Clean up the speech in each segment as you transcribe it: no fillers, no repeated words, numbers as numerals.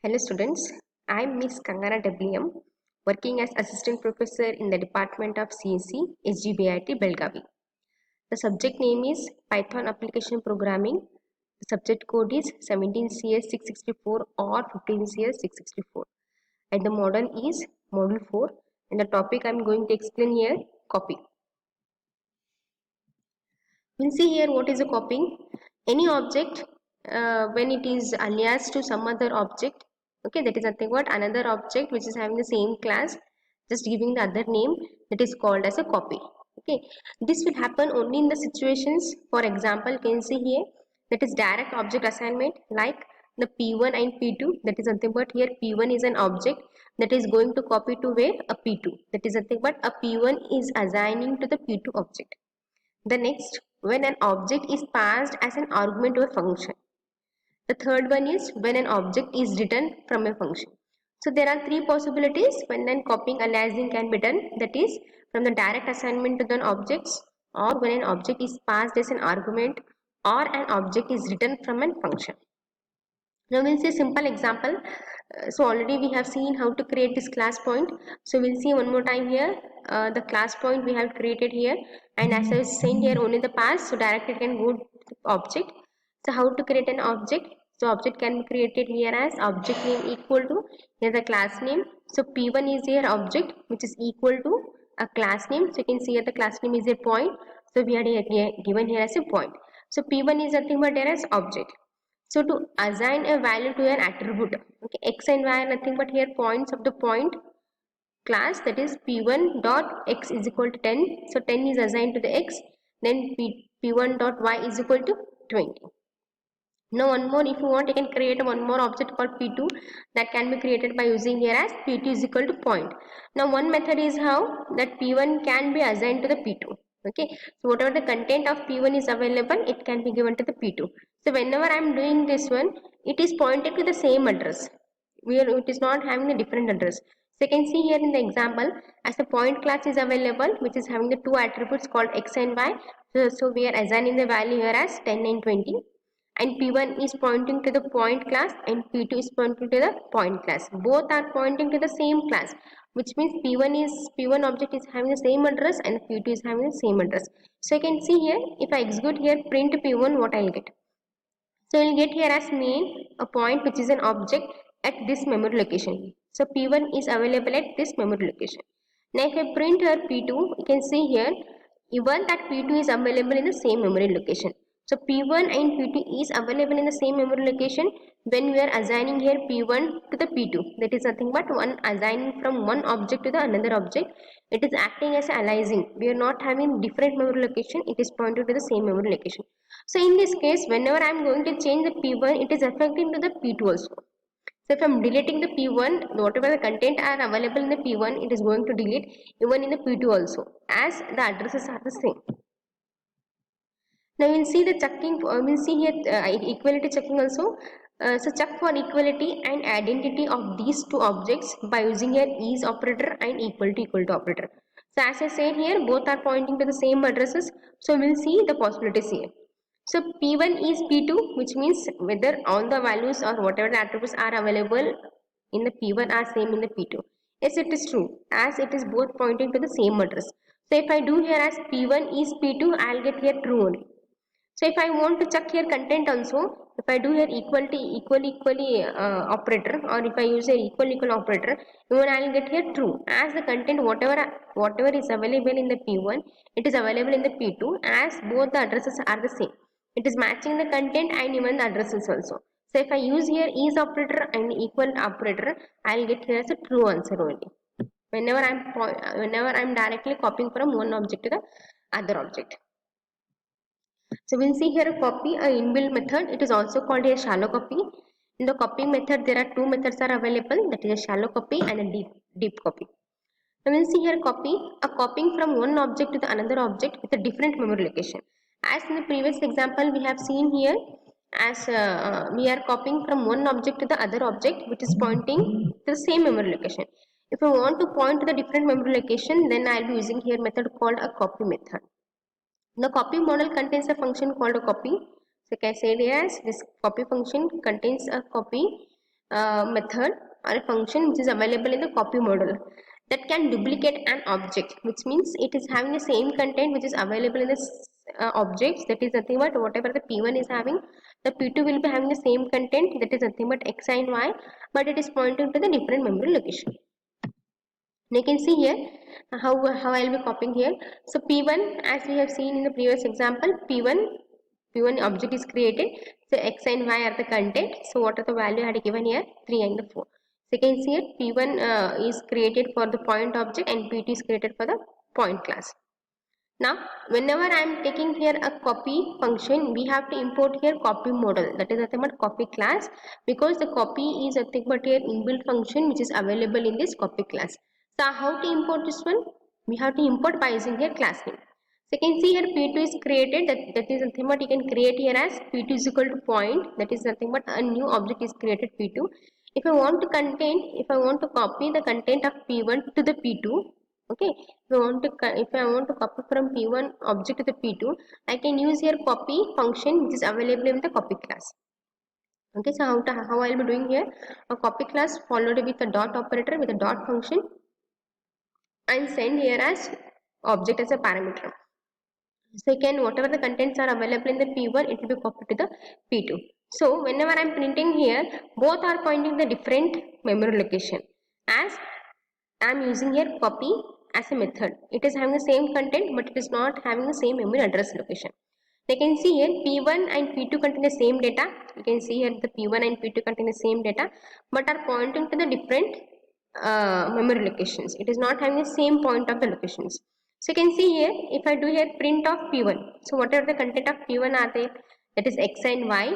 Hello students, I am Miss Kangana WM, working as Assistant Professor in the Department of CSE, SGBIT, Belgavi. The subject name is Python Application Programming. The subject code is 17CS664 or 15CS664. And the model is Module 4. And the topic I am going to explain here, copy. We'll see here what is a copying. Any object when it is alias to some other object, okay, that is nothing but another object which is having the same class, just giving the other name, that is called as a copy. Okay, this will happen only in the situations, for example, you can see here, that is direct object assignment like the P1 and P2, that is nothing but here P1 is an object that is going to copy to where a P2, that is nothing but a P1 is assigning to the P2 object. The next, when an object is passed as an argument to a function. The third one is when an object is written from a function. So there are three possibilities when then copying aliasing can be done, that is from the direct assignment to the objects, or when an object is passed as an argument, or an object is written from a function. Now we'll see a simple example. So already we have seen how to create this class point. So we'll see one more time here. The class point we have created here, and as I was saying here only the past, so directly can go to the object. So how to create an object? So object can be created here as object name equal to here the class name. So P1 is here object which is equal to a class name. So you can see here the class name is a point. So we are given here as a point. So P1 is nothing but here as object. So to assign a value to an attribute, okay, x and y are nothing but here points of the point class, that is p1 dot x is equal to 10. So 10 is assigned to the x, then p1 dot y is equal to 20. Now one more, if you want, you can create one more object called p2 that can be created by using here as p2 is equal to point. Now one method is how that p1 can be assigned to the p2. Okay, so whatever the content of p1 is available, it can be given to the p2. So whenever I am doing this one, it is pointed to the same address. It is not having a different address. So you can see here in the example, as the point class is available, which is having the two attributes called x and y. So we are assigning the value here as 10 and 20. And P1 is pointing to the point class and P2 is pointing to the point class. Both are pointing to the same class, which means P1 object is having the same address and P2 is having the same address. So you can see here, if I execute here print P1, what I'll get. So we'll get here as main a point which is an object at this memory location. So P1 is available at this memory location. Now if I print here P2, you can see here even that P2 is available in the same memory location. So P1 and P2 is available in the same memory location when we are assigning here P1 to the P2. That is nothing but one assigning from one object to the another object. It is acting as aliasing. We are not having different memory location. It is pointed to the same memory location. So in this case, whenever I am going to change the P1, it is affecting to the P2 also. So if I am deleting the P1, whatever the content are available in the P1, it is going to delete even in the P2 also, as the addresses are the same. Now we'll see the checking, we'll see here equality checking also. So check for equality and identity of these two objects by using here is operator and equal to operator. So as I said here, both are pointing to the same addresses. So we'll see the possibilities here. So P1 is P2, which means whether all the values or whatever the attributes are available in the P1 are same in the P2. Yes, it is true, as it is both pointing to the same address. So if I do here as P1 is P2, I'll get here true only. So if I want to check here content also, if I do here equally operator, or if I use a equal operator, even I will get here true, as the content whatever is available in the P1, it is available in the P2, as both the addresses are the same. It is matching the content and even the addresses also. So if I use here is operator and equal operator, I will get here as a true answer only. Whenever I am directly copying from one object to the other object. So we'll see here a copy, a inbuilt method. It is also called a shallow copy. In the copying method, there are two methods are available. That is a shallow copy and a deep copy. Now we'll see here a copying from one object to the another object with a different memory location. As in the previous example, we have seen here as we are copying from one object to the other object, which is pointing to the same memory location. If I want to point to the different memory location, then I'll be using here method called a copy method. The copy model contains a function called a copy. So like I said, yes, this copy function contains a copy method or a function which is available in the copy model that can duplicate an object, which means it is having the same content which is available in the objects. That is nothing but whatever the P1 is having, the P2 will be having the same content, that is nothing but X and Y, but it is pointing to the different memory location. You can see here how I'll be copying here. So P1, as we have seen in the previous example, P1 object is created. So X and Y are the content. So what are the value I had given here? 3 and the 4. So you can see here P1 is created for the point object and P2 is created for the point class. Now, whenever I am taking here a copy function, we have to import here copy model. That is nothing but copy class, because the copy is nothing but here inbuilt function which is available in this copy class. So how to import this one? We have to import by using here class name. So you can see here P2 is created. That is nothing but you can create here as P2 is equal to point. That is nothing but a new object is created P2. If I want to copy the content of P1 to the P2, okay, if I want to copy from P1 object to the P2, I can use here copy function which is available in the copy class. Okay, so how I'll be doing here, a copy class followed with a dot operator with a dot function and send here as object as a parameter. Second, whatever the contents are available in the P1, it will be copied to the P2. So whenever I am printing here, both are pointing the different memory location. As I am using here copy as a method. It is having the same content, but it is not having the same memory address location. You can see here P1 and P2 contain the same data. You can see here the P1 and P2 contain the same data, but are pointing to the different memory locations. It is not having the same point of the locations. So you can see here, if I do here print of P1, so whatever the content of P1 are there, that is X and Y,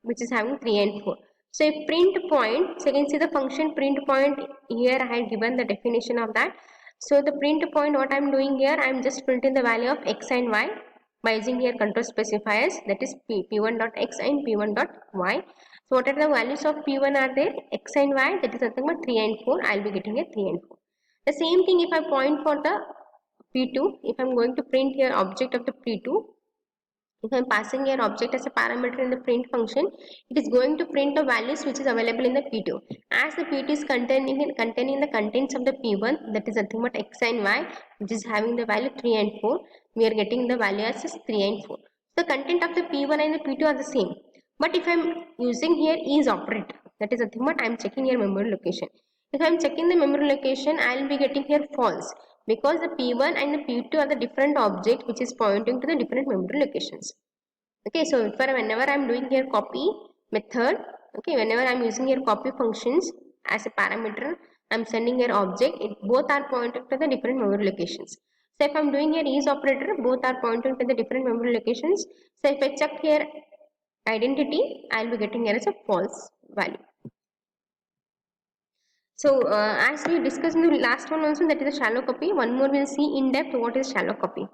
which is having 3 and 4. So if print point, so you can see the function print point here. I had given the definition of that. So the print point, what I am doing here, I am just printing the value of X and Y by using here control specifiers, that is P1.x and P1.y. So what are the values of P1 are there? X and Y, that is nothing but 3 and 4. I will be getting here 3 and 4. The same thing if I point for the P2, if I am going to print here object of the P2, if I am passing here object as a parameter in the print function, it is going to print the values which is available in the P2. As the P2 is containing the contents of the P1, that is nothing but X and Y, which is having the value 3 and 4, we are getting the value as 3 and 4. The content of the P1 and the P2 are the same. But if I am using here is operator, that is nothing but I am checking here memory location. If I am checking the memory location, I will be getting here false, because the P1 and the P2 are the different object which is pointing to the different memory locations. Okay, so whenever I am doing here copy method, okay, whenever I am using here copy functions as a parameter, I am sending here object, both are pointing to the different memory locations. So if I am doing here is operator, both are pointing to the different memory locations. So if I check here identity, I will be getting here as a false value. So as we discussed in the last one also, that is a shallow copy. One more we'll see in depth what is shallow copy.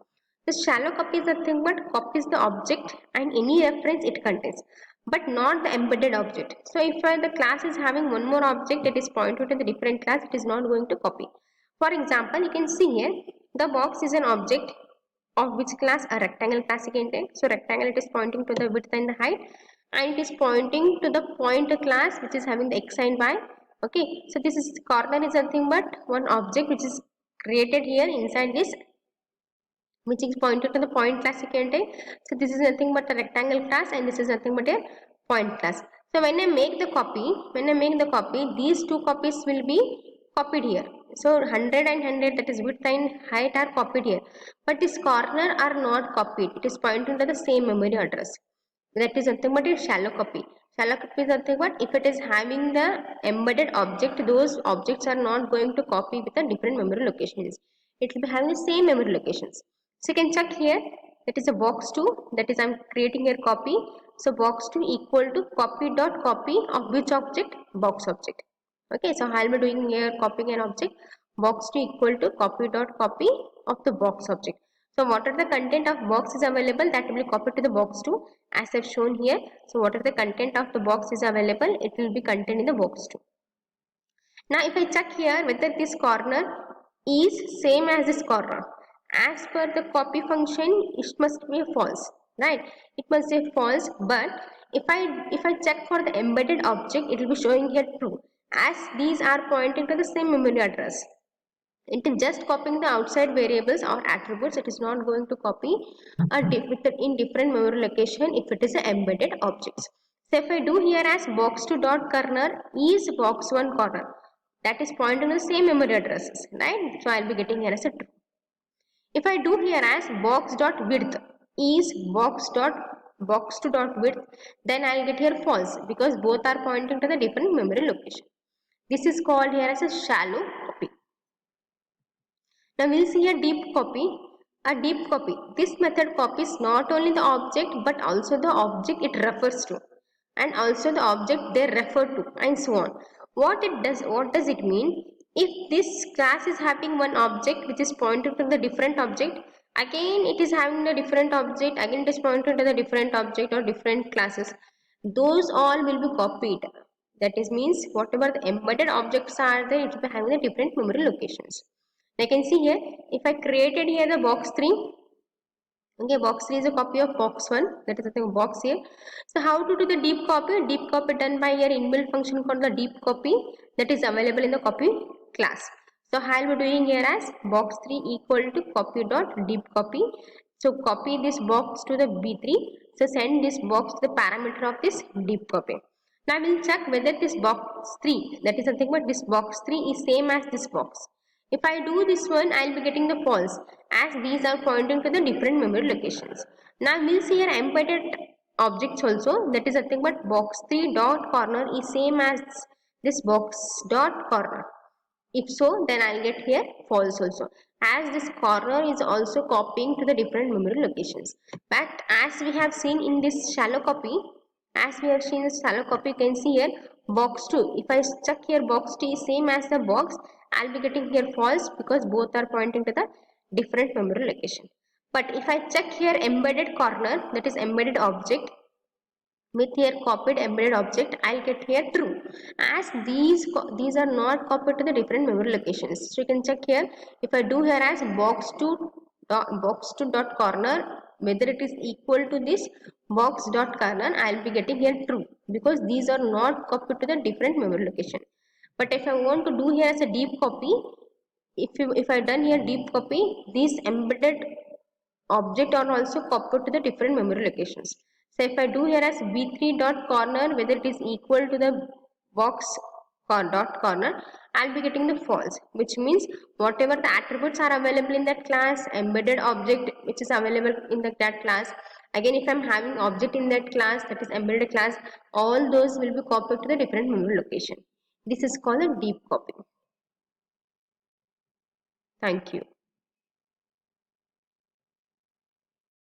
The shallow copy is the thing but copies the object and any reference it contains, but not the embedded object. So if the class is having one more object that is pointed to the different class, it is not going to copy. For example, you can see here the box is an object of which class? A rectangle class you can take. So rectangle, it is pointing to the width and the height, and it is pointing to the pointer class which is having the X and Y. Okay, so this is corner is nothing but one object which is created here inside this, which is pointed to the point class you can take. So this is nothing but a rectangle class and this is nothing but a point class. So when I make the copy, these two copies will be copied here. So 100 and 100, that is width and height, are copied here, but this corner are not copied. It is pointing to the same memory address. That is nothing but a shallow copy. Shallow copy is nothing but if it is having the embedded object, those objects are not going to copy with the different memory locations. It will be having the same memory locations. So you can check here, that is a box 2, that is I am creating here copy. So box 2 equal to copy of which object? Box object. Okay, so I will be doing here copying an object. Box 2 equal to copy of the box object. So what are the content of box is available, that will be copied to the box 2 as I have shown here. So what are the content of the box is available, it will be contained in the box 2. Now if I check here whether this corner is same as this corner, as per the copy function it must be false, right? It must be false, but if I check for the embedded object, it will be showing here true, as these are pointing to the same memory address. It is just copying the outside variables or attributes. It is not going to copy in different memory location if it is an embedded objects. So if I do here as box2 dot corner is box1 corner, that is pointing to the same memory addresses, right? So I'll be getting here as a true. If I do here as box dot width is box2 dot width, then I'll get here false because both are pointing to the different memory location. This is called here as a shallow copy. Now we'll see a deep copy. A deep copy. This method copies not only the object but also the object it refers to, and also the object they refer to, and so on. What does it mean? If this class is having one object which is pointed to the different object, again it is having a different object, again it is pointed to the different object or different classes. Those all will be copied. That is means whatever the embedded objects are there, it will be having the different memory locations. I can see here, if I created here the box 3, okay, box 3 is a copy of box 1, that is the thing box here. So how to do the deep copy? Deep copy done by here inbuilt function called the deep copy, that is available in the copy class. So I will be doing here as box 3 equal to copy dot deep copy. So copy this box to the B3. So send this box to the parameter of this deep copy. Now we will check whether this box 3, that is nothing but this box 3 is same as this box. If I do this one, I will be getting the false, as these are pointing to the different memory locations. Now we'll see here embedded objects also, that is nothing but box 3 dot corner is same as this box dot corner. If so, then I'll get here false also, as this corner is also copying to the different memory locations. But as we have seen in this shallow copy, you can see here box 2. If I check here box 2 is same as the box, I'll be getting here false because both are pointing to the different memory location. But if I check here embedded corner, that is embedded object, with here copied embedded object, I'll get here true, as these are not copied to the different memory locations. So you can check here, if I do here as box2 dot corner, whether it is equal to this box dot corner, I'll be getting here true because these are not copied to the different memory location. But if I want to do here as a deep copy, if I done here deep copy, these embedded object are also copied to the different memory locations. So if I do here as b3 dot corner, whether it is equal to the box dot corner, I'll be getting the false, which means whatever the attributes are available in that class, embedded object which is available in that class, again if I'm having object in that class, that is embedded class, all those will be copied to the different memory location. This is called a deep copy. Thank you.